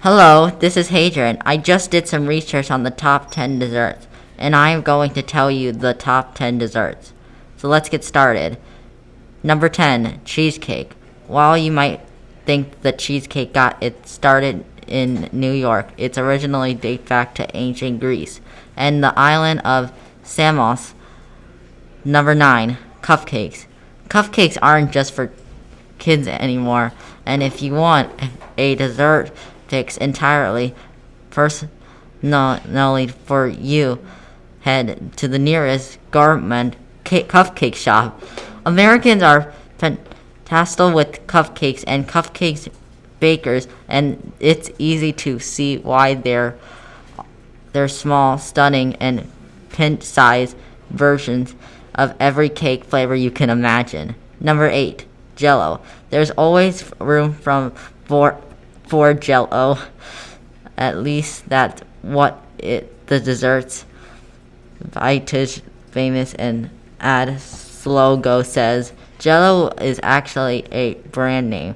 Hello, this is Hadrian. I just did some research on the top 10 desserts, and I am going to tell you the top 10 desserts. So let's get started. Number 10, cheesecake. While you might think the cheesecake got it started in New York, its originally date back to ancient Greece and the island of Samos. Number 9, cupcakes. Cupcakes aren't just for kids anymore, and if you want a dessert fix entirely personally for you, head to the nearest gourmet cupcake shop. Americans are fantastic with cupcakes and cupcakes bakers, and it's easy to see why they're small, stunning, and pint-sized versions of every cake flavor you can imagine. Number 8, Jello. There's always room for Jello. At least that's what the dessert's vintage famous and ad logo says. Jello is actually a brand name,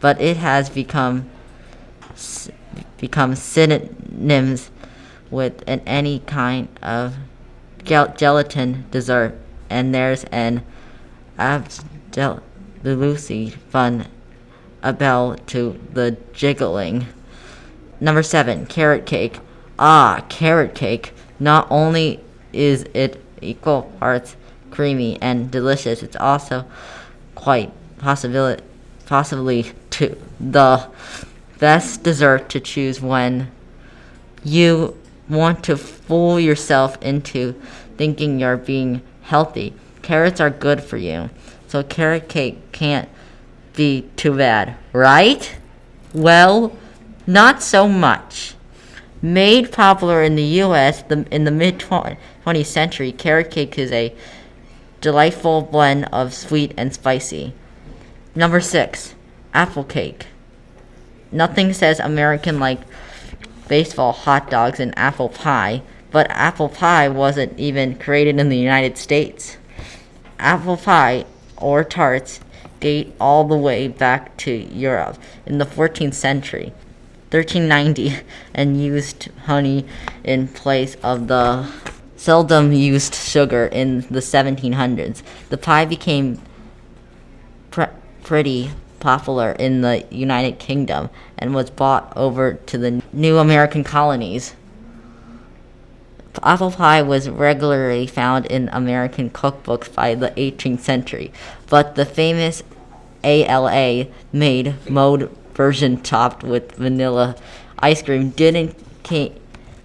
but it has become synonyms with any kind of gelatin dessert, and there's an absolutely fun appeal to the jiggling. Number 7, carrot cake. Carrot cake. Not only is it equal parts creamy and delicious, it's also quite possibly the best dessert to choose when you want to fool yourself into thinking you're being healthy. Carrots are good for you, so carrot cake can't be too bad, right? Well, not so much. Made popular in the U.S. in the mid-20th century, carrot cake is a delightful blend of sweet and spicy. Number 6, apple cake. Nothing says American like baseball, hot dogs, and apple pie, but apple pie wasn't even created in the United States. Apple pie, or tarts, date all the way back to Europe in the 14th century, 1390, and used honey in place of the seldom used sugar in the 1700s. The pie became pretty popular in the United Kingdom and was brought over to the new American colonies. Apple pie was regularly found in American cookbooks by the 18th century, but the famous ALA made mode version topped with vanilla ice cream didn't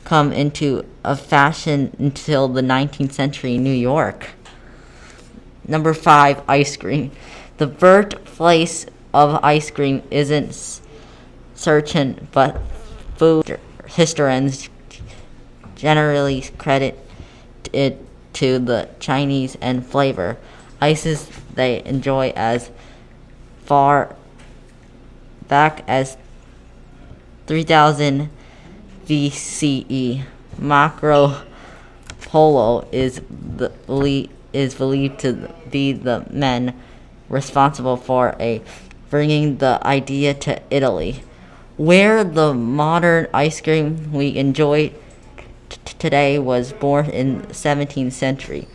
come into a fashion until the 19th century in New York. Number 5, ice cream. The birthplace of ice cream isn't certain, but food historians generally credit it to the Chinese and flavor ices they enjoy as far back as 3000 BCE. Marco Polo is believed to be the man responsible for bringing the idea to Italy, where the modern ice cream we enjoy today was born in the 17th century.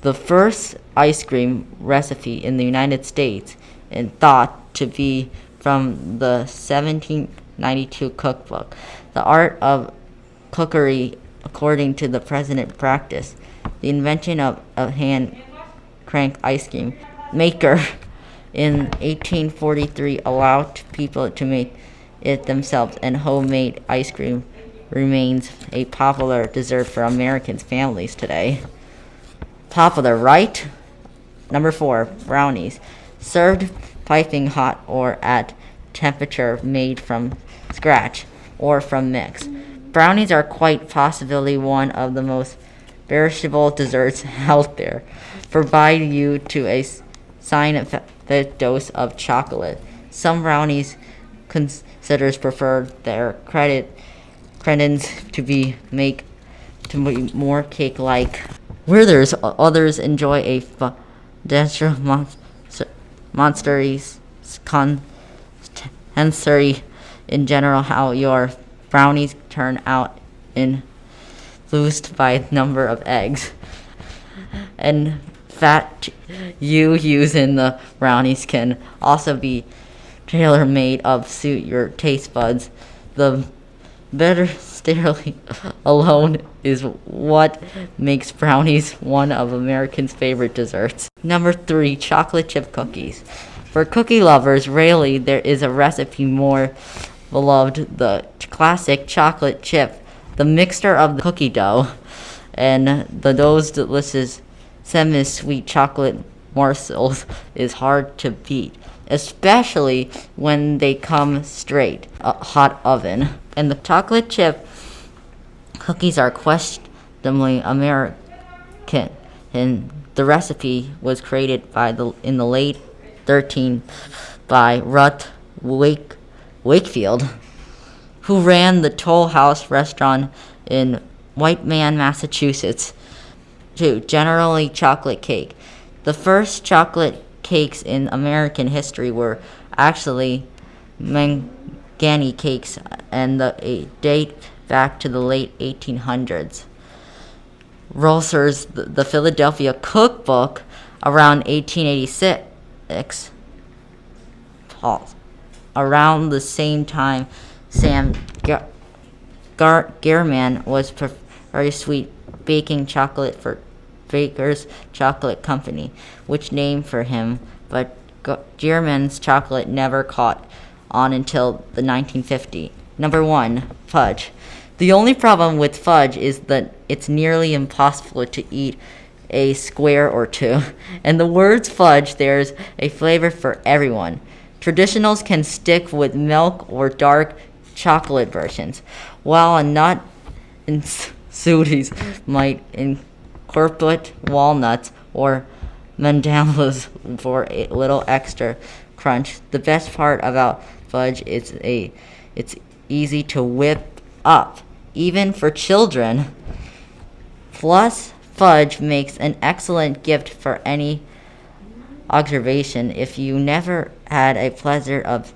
The first ice cream recipe in the United States and thought to be from the 1792 cookbook, The Art of Cookery According to the Present Practice. The invention of a hand crank ice cream maker in 1843 allowed people to make it themselves, and homemade ice cream remains a popular dessert for American families today. Popular, right? Number 4, brownies. Served piping hot or at temperature, made from scratch or from mix. Brownies are quite possibly one of the most perishable desserts out there, providing you to a scientific dose of chocolate. Some brownies considers prefer their credence to be more cake-like, where there's others enjoy a monstrous sensory in general how your brownies turn out influenced by number of eggs and fat you use in the brownies can also be tailor-made of suit your taste buds. The better sterility alone is what makes brownies one of Americans' favorite desserts. Number 3, chocolate chip cookies. For cookie lovers, rarely there is a recipe more beloved. The classic chocolate chip, the mixture of the cookie dough and those delicious semi-sweet chocolate morsels is hard to beat, especially when they come straight a hot oven. And the chocolate chip cookies are questionably American, and the recipe was created in the late 13th by Ruth Wakefield, who ran the Toll House restaurant in Whiteman, Massachusetts, to generally chocolate cake. The first chocolate cakes in American history were actually manganese cakes, and they date back to the late 1800s. Rosser's The Philadelphia Cookbook around 1886. Around the same time, Sam Gehrman was very sweet baking chocolate for Baker's Chocolate Company, which named for him, but Gehrman's chocolate never caught on until the 1950s. Number 1, fudge. The only problem with fudge is that it's nearly impossible to eat a square or two. And the words fudge, there's a flavor for everyone. Traditionals can stick with milk or dark chocolate versions, while a nut enthusiast might incorporate walnuts or mandalas for a little extra crunch. The best part about fudge is it's easy to whip up, even for children. Plus, fudge makes an excellent gift for any observation. If you never had a pleasure of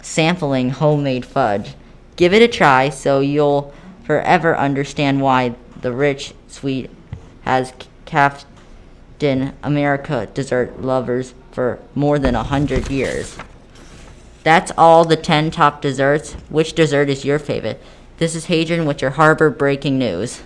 sampling homemade fudge, give it a try so you'll forever understand why the rich sweet has Captain America dessert lovers for more than 100 years. That's all the 10 top desserts. Which dessert is your favorite? This is Hadrian with your Harbor breaking news.